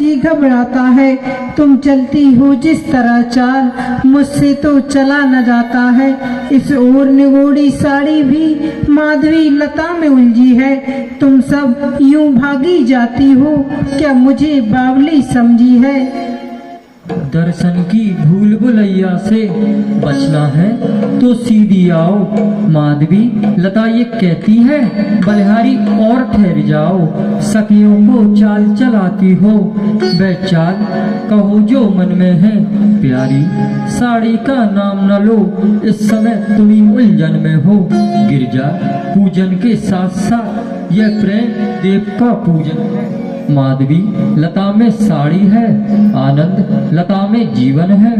जी घबराता है। तुम चलती हो जिस तरह चाल, मुझसे तो चला न जाता है। इस ओर निगोड़ी साड़ी भी माधवी लता में उलझी है। तुम सब यूं भागी जाती हो, क्या मुझे बावली समझी है? दर्शन की भूल भुलैया से बचना है तो सीधी आओ। माधवी लता ये कहती है, बलिहारी और ठहर जाओ। सखियों को चाल चलाती हो, वह चाल कहो जो मन में है। प्यारी साड़ी का नाम न लो, इस समय तुम्ही उलझन में हो। गिरजा पूजन के साथ साथ यह प्रेम देव का पूजन है। माधवी लता में साड़ी है, आनंद लता में जीवन है।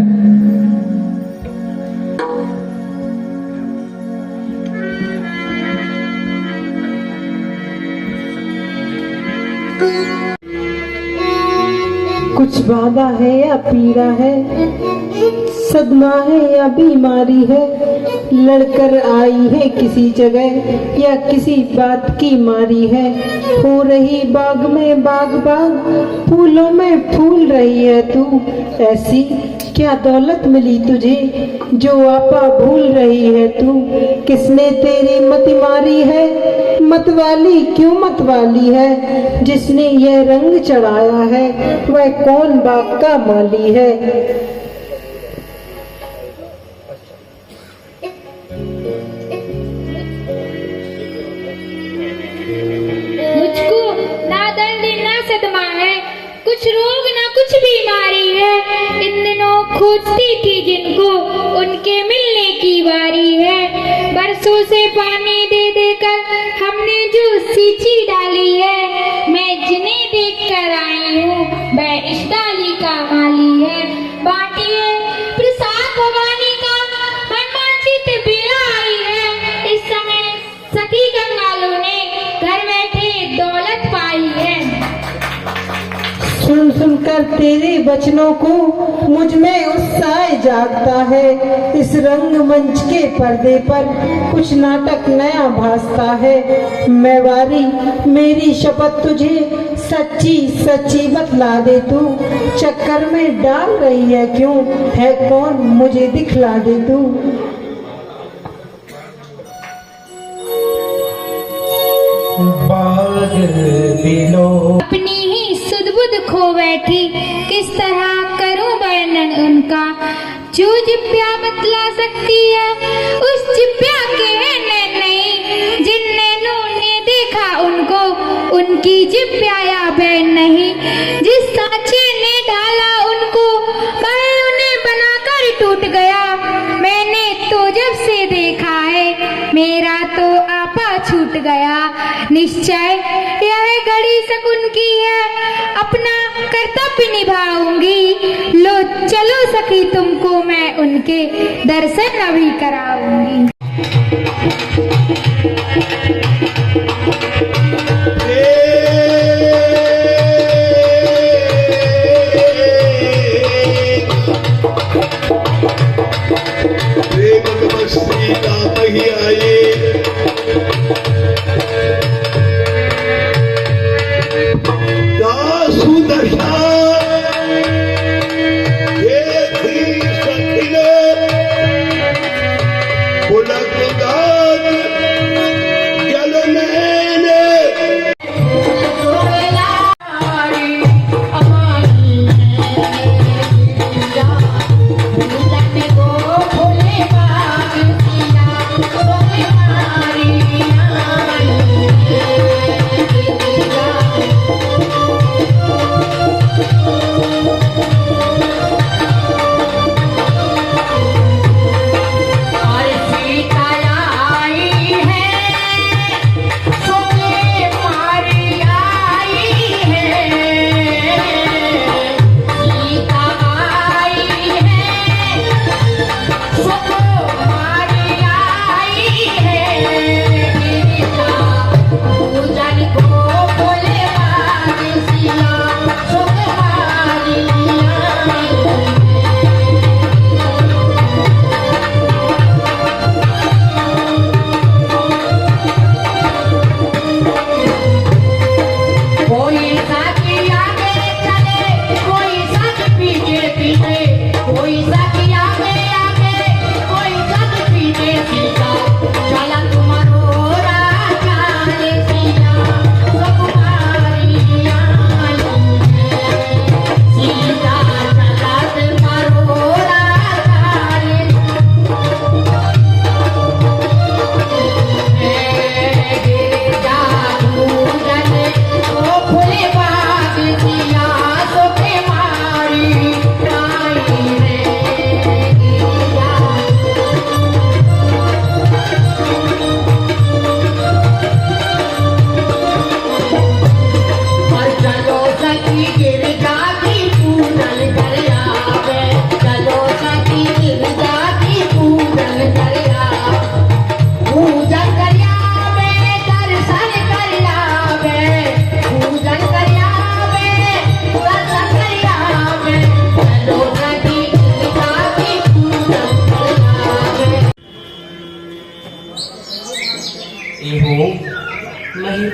कुछ बाधा है या पीड़ा है, सदमा है या बीमारी है, लड़कर आई है किसी जगह या किसी बात की मारी है। हो रही बाग में बाग बाग, फूलों में फूल रही है तू। ऐसी क्या दौलत मिली तुझे जो आपा भूल रही है तू। किसने तेरी मति मारी है, मतवाली क्यों मतवाली है। जिसने यह रंग चढ़ाया है, वह कौन बाग का माली है। मुझको ना दर्द ना सदमा है, कुछ रोग ना कुछ बीमारी है। इन दिनों खोजती थी जिनको, उनके मिलने की बारी है। बरसों से पानी दे देकर हमने जो सींची डाली है, मैं जिन्हें देख कर आई हूँ वह इस डाली का माली है। बाटिए प्रसाद भवानी का मनमांचित बेला आई है। इस समय सखी कंगालों ने घर बैठे दौलत पाई है। सुन सुनकर तेरे वचनों को मुझ में उत्साह जागता है। इस रंगमंच के पर्दे पर कुछ नाटक नया भासता है। मैवारी मेरी शपथ तुझे सच्ची सच्ची बतला दे तू। चक्कर में डाल रही है क्यों, है कौन मुझे दिखला दे तू। अपनी ही सुध-बुध खो बैठी, किस तरह करूं वर्णन उनका। जो जिप्या बतला सकती है, उस जिप्या के हैं नैन नहीं। जिन नैनों ने देखा उनको, उनकी जिप्या या बैन नहीं। जिस सांचे ने डाला उनको, वह उन्हें बनाकर टूट गया। मैंने तो जब से देखा है, मेरा तो आपा छूट गया। निश्चय यह घड़ी शकुन की है, अपना कर्तव्य निभाऊंगी। लो चलो सखी, तुमको मैं उनके दर्शन अभी कराऊंगी।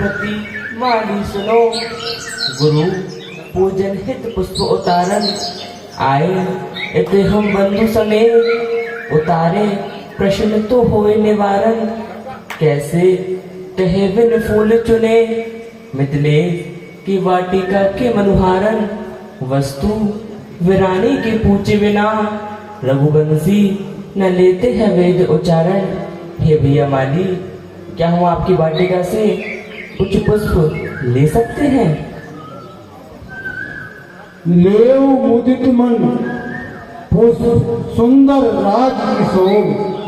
प्रति माली सुनो। गुरु पूजन हित पुष्प उतारन आए, इते हम बंधु समेत उतारे, प्रश्न तो होए निवारण। कैसे कहे बिन फूल चुने, मिथिले की वाटिका के मनुहारन। वस्तु वीरानी के पूछे बिना, रघुवंशी न लेते हैं वेद उच्चारण। हे भैया माली, क्या हम आपकी वाटिका से कुछ पुष्प ले सकते हैं? लेव मुदित मन पुष्प सुंदर राज किशोर,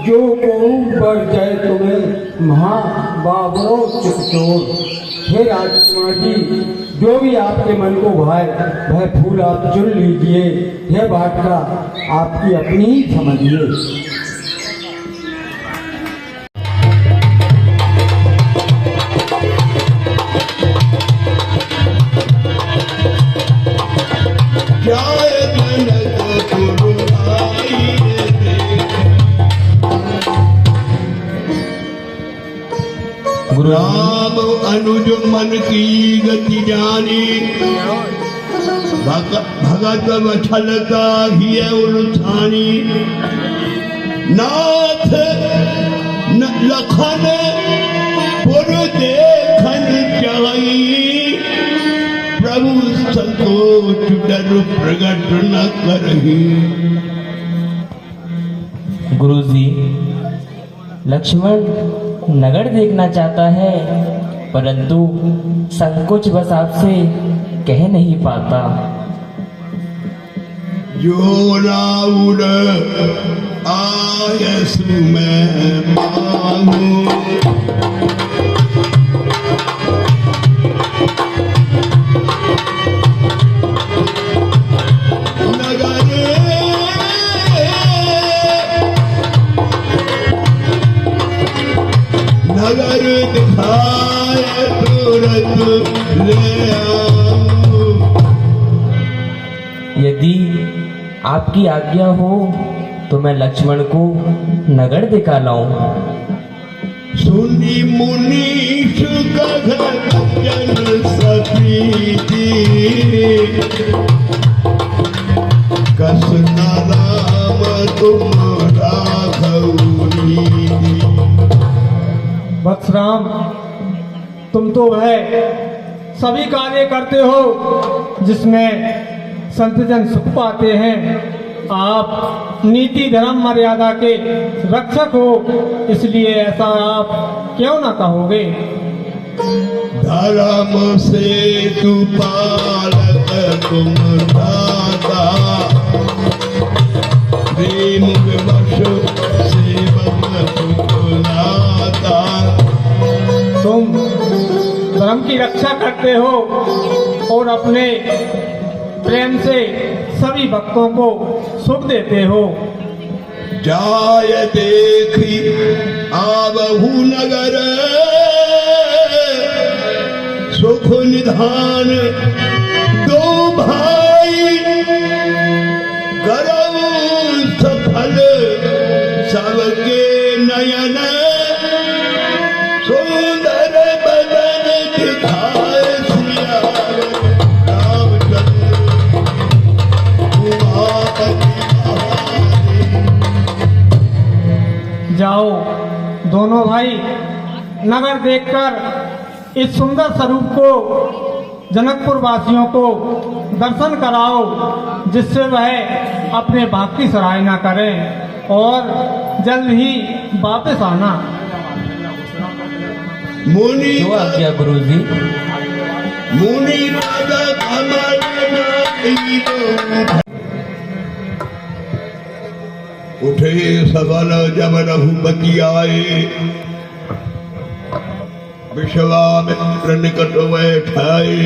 जो को बढ़ जाए तुम्हें महा बाबरो चितचोर। हे राजकुमार जी, जो भी आपके मन को भाए वह फूल आप चुन लीजिए। यह वाटिका आपकी अपनी ही समझिए। राम अनुज मन की गति जानी, भगत वछलता ही उलथानी। नाथ लखन पुर देखन चाही, प्रभु संतोष डर प्रगट न करही। गुरुजी, लक्ष्मण नगर देखना चाहता है, परंतु संकोच बस आपसे कह नहीं पाता। जो राउर आयसु मैं मांगू, नगर दिखाए तुरंत ले आओ। यदि आपकी आज्ञा हो तो मैं लक्ष्मण को नगर दिखा लाऊं। सुनी मुनीष जन सप्रीति, कस न राम तुम राघौरी। वत्सराम, तुम तो वह सभी कार्य करते हो जिसमें संतजन सुख पाते हैं। आप नीति धर्म मर्यादा के रक्षक हो, इसलिए ऐसा आप क्यों ना कहोगे? धर्म से तू पालक तुम दाता, प्रेम विवश सेवक तुम नाता। तुम धर्म की रक्षा करते हो और अपने प्रेम से सभी भक्तों को सुख देते हो। जाय देखी आवहु नगर, सुख निधान दो भाई। करऊ सफल सबके नयन, सुंदर बदन दिखाए सिया रामचंद्र उमापति बहारी। जाओ दोनों भाई, नगर देखकर इस सुंदर स्वरूप को जनकपुर वासियों को दर्शन कराओ, जिससे वह अपने भाग की सराहना करें और जल्द ही वापस आना। मुनि जो आज्ञा गुरुजी। मुनि पद कमल नाई, उठे सबल जब रघुपति आए। विश्वामित्र निकट बैठाए,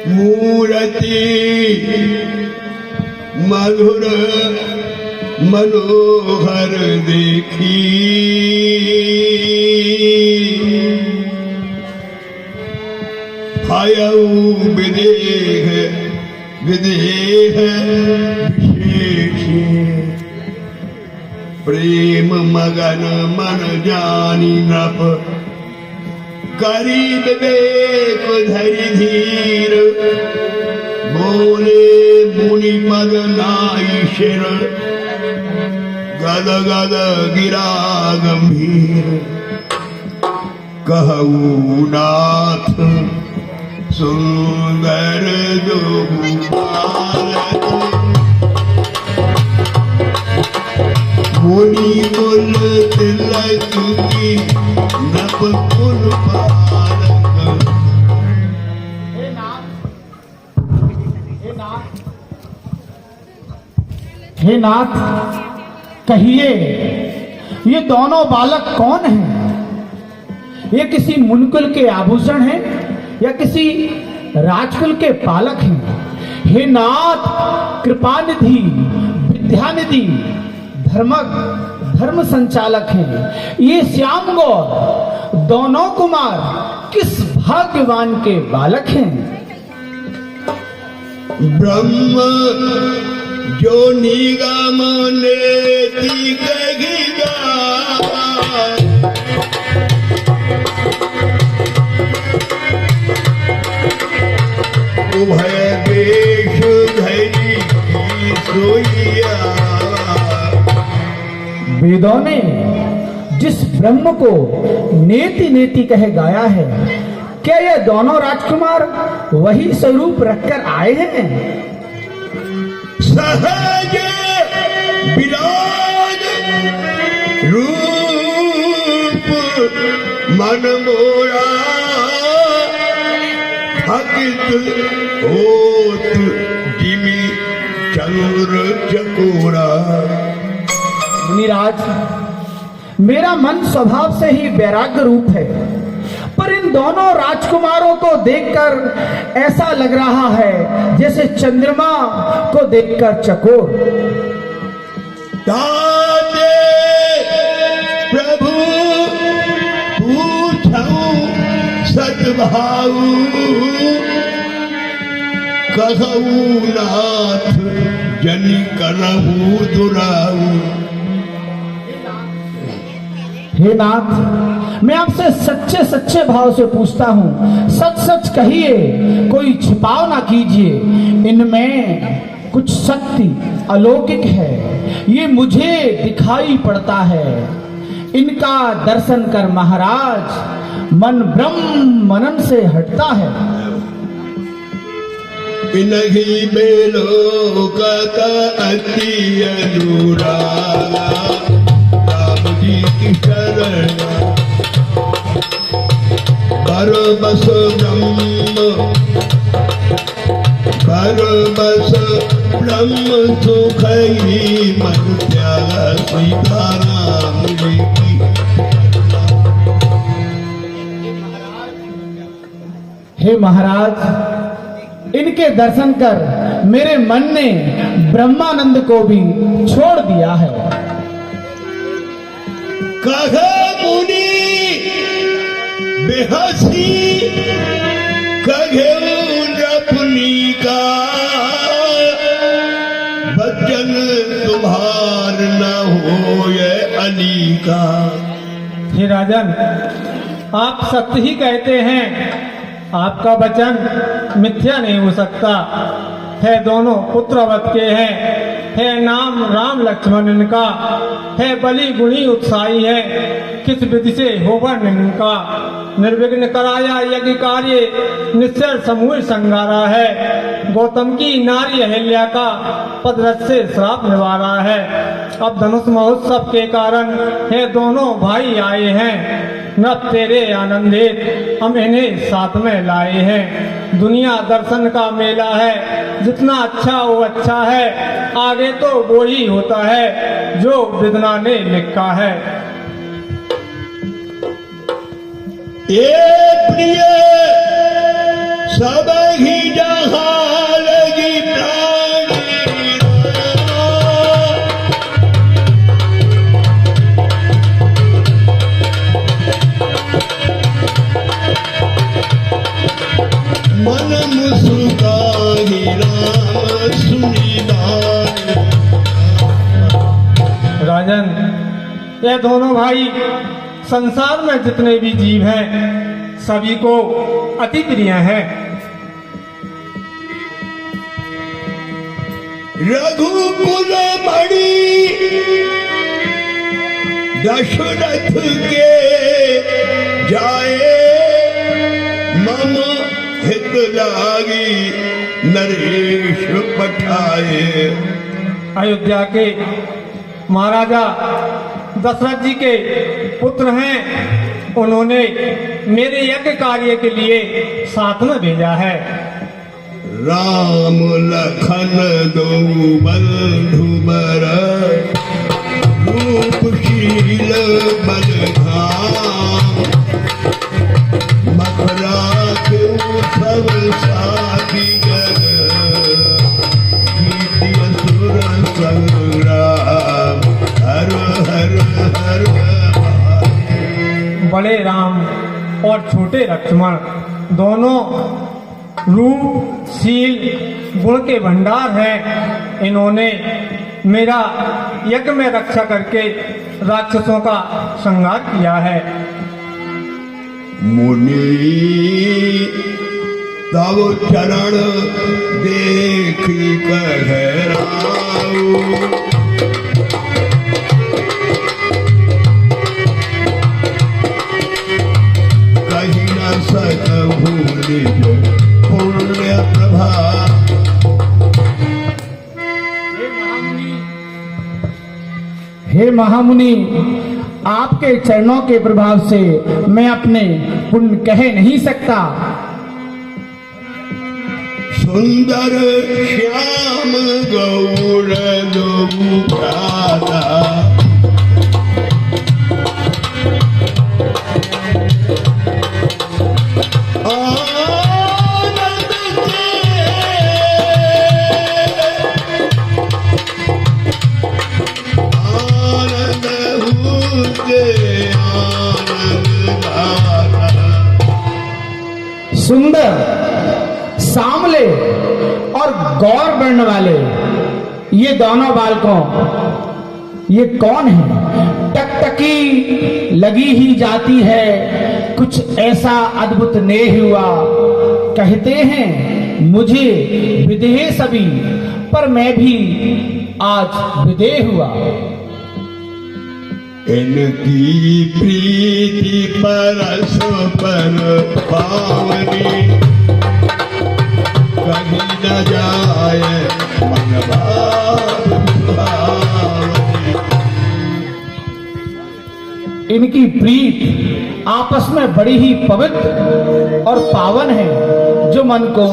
मूर्ति मधुर मनोहर देखी। भयऊ विदेह विदेह विशेष, प्रेम मगन मन जानी नप। करीब देख धरि धीर बोले मुनि पद नाई शिर गद गद गिरा गंभीर कहू नाथ सुंदर जो मुनि कुल तिलक की नभ कुल पालक। हे नाथ, कहिए ये दोनों बालक कौन हैं? ये किसी मुनकुल के आभूषण हैं या किसी राजकुल के पालक हैं? हे नाथ, कृपानिधि, विद्यानिधि, धर्म संचालक हैं। ये श्याम गौर दोनों कुमार किस भाग्यवान के बालक हैं? ब्रह्म जो निगम नेति कहिगा उभय वेश धरि सोइया। वेदों ने जिस ब्रह्म को नेति नेति कहे गाया है, क्या ये दोनों राजकुमार वही स्वरूप रखकर आए हैं? सहज विराज रूप मन मोरा भक्त होत जिमि चंद्र चकोरा। मुनिराज, मेरा मन स्वभाव से ही वैराग्य रूप है, पर इन दोनों राजकुमारों को देखकर ऐसा लग रहा है जैसे चंद्रमा को देखकर चकोर। ताते प्रभु पूछऊं सद्भाऊ कहूं नाथ जनि करहूं दुराऊ। हे नाथ, मैं आपसे सच्चे सच्चे भाव से पूछता हूँ, सच सच कहिए, कोई छिपाव ना कीजिए। इनमें कुछ शक्ति अलौकिक है, ये मुझे दिखाई पड़ता है। इनका दर्शन कर महाराज मन ब्रह्म मनन से हटता है। इनही बेलोकत अति अनुरागा राम जी की शरण बरबस ब्रह्म सुखई मन प्यारा सीताराम जी की। हे महाराज, इनके दर्शन कर मेरे मन ने ब्रह्मानंद को भी छोड़ दिया है। कहे मुनि बेहसी कहे अपनी का बचन तुम्हार न हो ये अली का। हे राजन, आप सत्य ही कहते हैं, आपका वचन मिथ्या नहीं हो सकता है। दोनों पुत्रवत के हैं, है नाम राम लक्ष्मण इनका, है बलि गुणी उत्साही है, किस विधि से हो वर्णन इनका। निर्विघ्न कराया यज्ञ कार्य, निश्चय समूह संगारा है। गौतम की नारी अहिल्या का पदरथ से श्राप निवारा है। अब धनुष महोत्सव के कारण है दोनों भाई आए हैं, नभ तेरे आनंदित हम इन्हें साथ में लाए हैं। दुनिया दर्शन का मेला है, जितना अच्छा वो अच्छा है, आगे तो वो ही होता है जो विदना ने लिखा है। ये प्रिय सब ही जहाँ लगी प्राणी मन मुस्काही राम सुनी बानी। राजन, ये दोनों भाई संसार में जितने भी जीव हैं सभी को अति प्रिय है। रघुकुल मणि दशरथ के जाए, मम हित लागी नरेश पठाए। अयोध्या के महाराजा दशरथ जी के पुत्र हैं, उन्होंने मेरे यज्ञ कार्य के लिए साथ में भेजा है। राम लखन दो बंधु बर, रूपशील बलधाम। मथुरा के सब साथी जग, कीर्ति असुर संग्राम। हर हर हर बड़े राम और छोटे लक्ष्मण दोनों रूप शील गुण के भंडार हैं। इन्होंने मेरा यज्ञ में रक्षा करके राक्षसों का संहार किया है। मुनि तव चरण देखी कहराऊ, कहीं न सकहु निज पुण्य प्रभा। हे महामुनि, आपके चरणों के प्रभाव से मैं अपने पुण्य कह नहीं सकता। सुंदर श्याम गौर गौ भ्राता, सुंदर, सांवले और गौर वर्ण वाले ये दोनों बालकों, ये कौन है? टकटकी लगी ही जाती है, कुछ ऐसा अद्भुत नेह हुआ। कहते हैं मुझे विदेह सभी, पर मैं भी आज विदेह हुआ। इनकी प्रीति परस पर पावनी, कहीं न जाए मन भाव सुहावनी। इनकी प्रीत आपस में बड़ी ही पवित्र और पावन है, जो मन को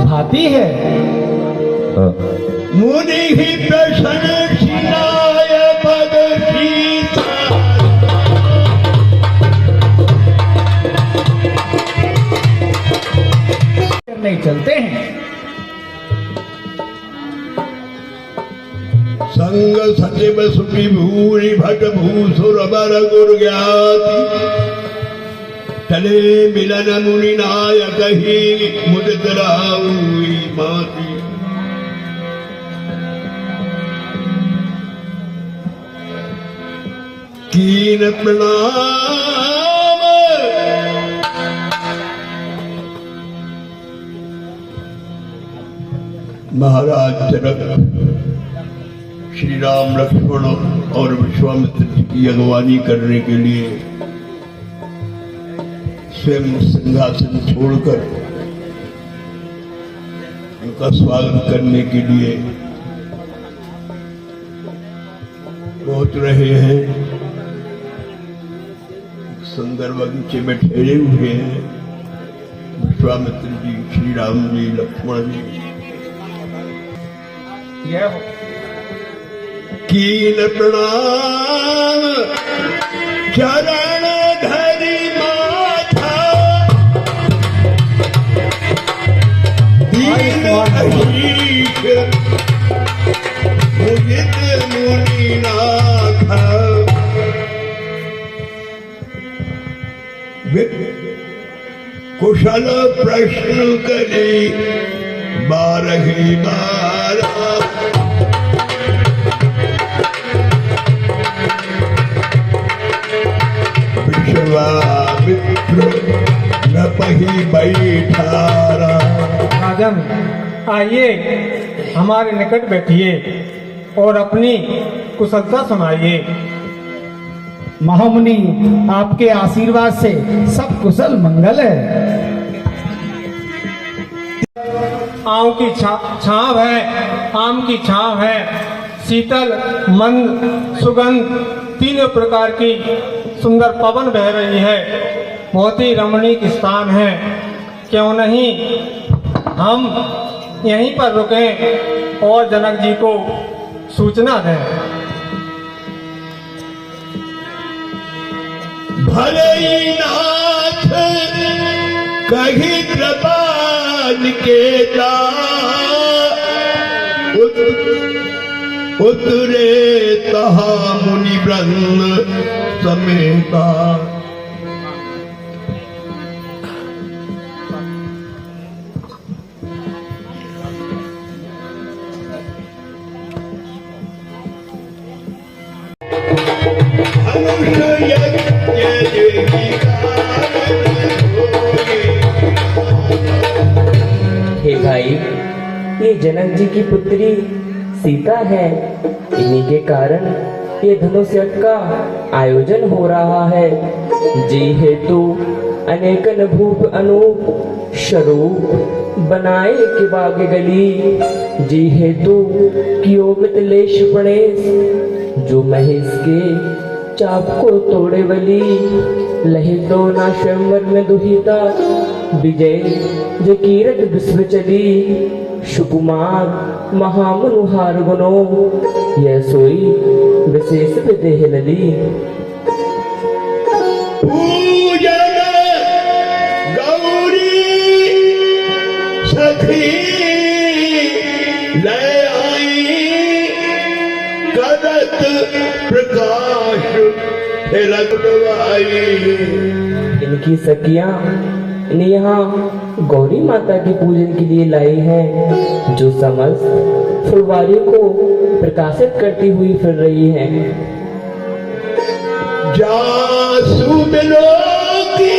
भाती है। मुनि ही प्रसन्न शिराय पद सीता, नहीं चलते हैं। संग सचिव सुखी भूरि भट भूसुर बर गुर ज्ञाति। चले मिलन मुनि नायक ही, मुदित राउई माती। कीन प्रणाम महाराज जनक, श्री राम लक्ष्मण और विश्वामित्र जी की अगवानी करने के लिए स्वयं सिंहासन छोड़कर उनका स्वागत करने के लिए पहुंच रहे हैं। सुंदर बगीचे में ठहरे हुए हैं विश्वामित्र जी, श्री राम जी, लक्ष्मण जी। कीन प्रणाम चरण धरि माथा, दीन अशीष मुदित मुनिनाथ। कुशल प्रश्न करे बारही बारा, विश्वामित्र पही बैठारा। राजन, आइए हमारे निकट बैठिए और अपनी कुशलता सुनाइए। महामुनि, आपके आशीर्वाद से सब कुशल मंगल है। आम की छांव है, आम की छांव है, शीतल मंद सुगंध, तीनों प्रकार की सुंदर पवन बह रही है। बहुत ही रमणीक स्थान है। क्यों नहीं हम यहीं पर रुकें और जनक जी को सूचना दें। भले ही नाथ कही कृपाल केता, उतरे तहा मुनि वृंद समेता। हे भाई, ये जनक जी की पुत्री सीता है। इन्हीं के कारण ये धनुष यज्ञ का आयोजन हो रहा है। जी हेतु अनेकन भूप अनूप स्वरूप बनाए के बाग गली। जी हेतु कियो मितलेश पणेश, जो महेश के चाप को तोड़े बली। लहे दो ना स्वयंवर में दुहिता, विजय जो कीरत विश्व चली। सुकुमार महामनुहार गुनो, यह सोई विशेष विदेह लली। पूजन गौरी सखी लय आई, करत प्रकाश फिरकवाई। इनकी सखियां इन्हें यहाँ गौरी माता के पूजन के लिए लाई हैं, जो समस्त फुलवारी को प्रकाशित करती हुई फिर रही हैं। जासु बिलोकी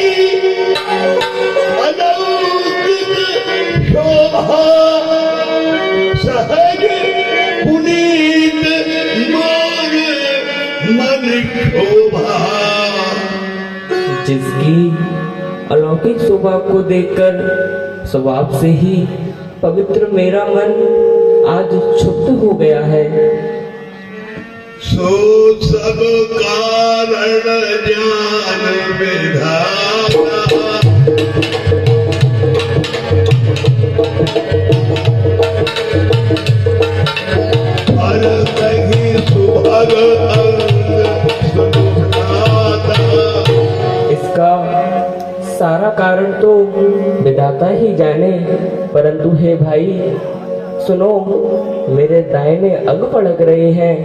अलौकिक शोभा, सहज पुनीत मोर मन शोभा। जिसकी अलौकिक शोभा को देखकर स्वभाव से ही पवित्र मेरा मन आज क्षुब्ध हो गया है। सो सब कारण ज्ञान विधाता, हर कहीं सुभग अंग सुनाता। इसका सारा कारण तो विधाता ही जाने, परंतु हे भाई सुनो, मेरे दाहिने अंग फड़क रहे हैं।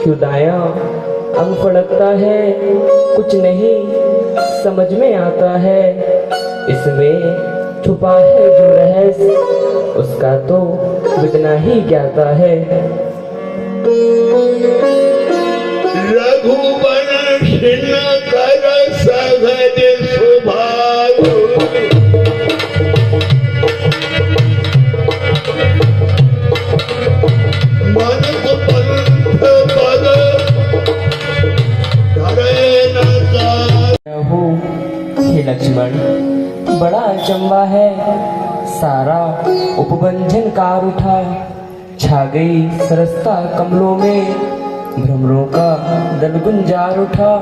क्यों दाया अंग फड़कता है कुछ नहीं समझ में आता है। इसमें छुपा है जो रहस्य, उसका तो वितना ही ज्ञाता है। रघुवंश कर सहज स्वभाव, मन को पंथ पद धरे न जाय। हो हे लक्ष्मण, बड़ा अचंबा है। सारा उपबंधन कार उठा, छा गई सरसता कमलों में। भ्रमरों का दल गुंजार उठा,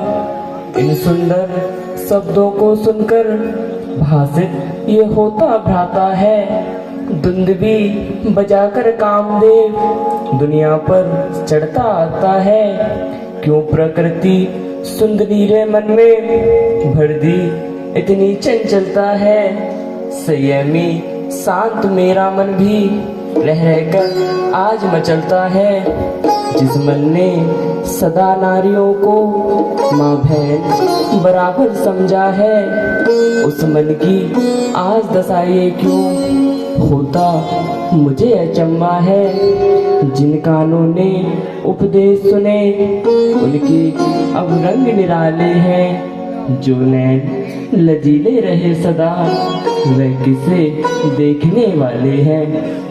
इन सुंदर शब्दों को सुनकर भाषित ये होता भ्राता है। दुंदुभी बजाकर कामदेव दुनिया पर चढ़ता आता है। क्यों प्रकृति सुंदरी रे मन में भर दी इतनी चंचलता है। संयमी शांत मेरा मन भी रह रहकर आज मचलता है। जिस मन ने सदा नारियों को माँ बहन बराबर समझा है, उस मन की आज दशा ये क्यों होता मुझे अचंबा है। जिन कानों ने उपदेश सुने उनके अब रंग निराले हैं। जो नैन लजीले रहे सदा, वह किसे देखने वाले हैं।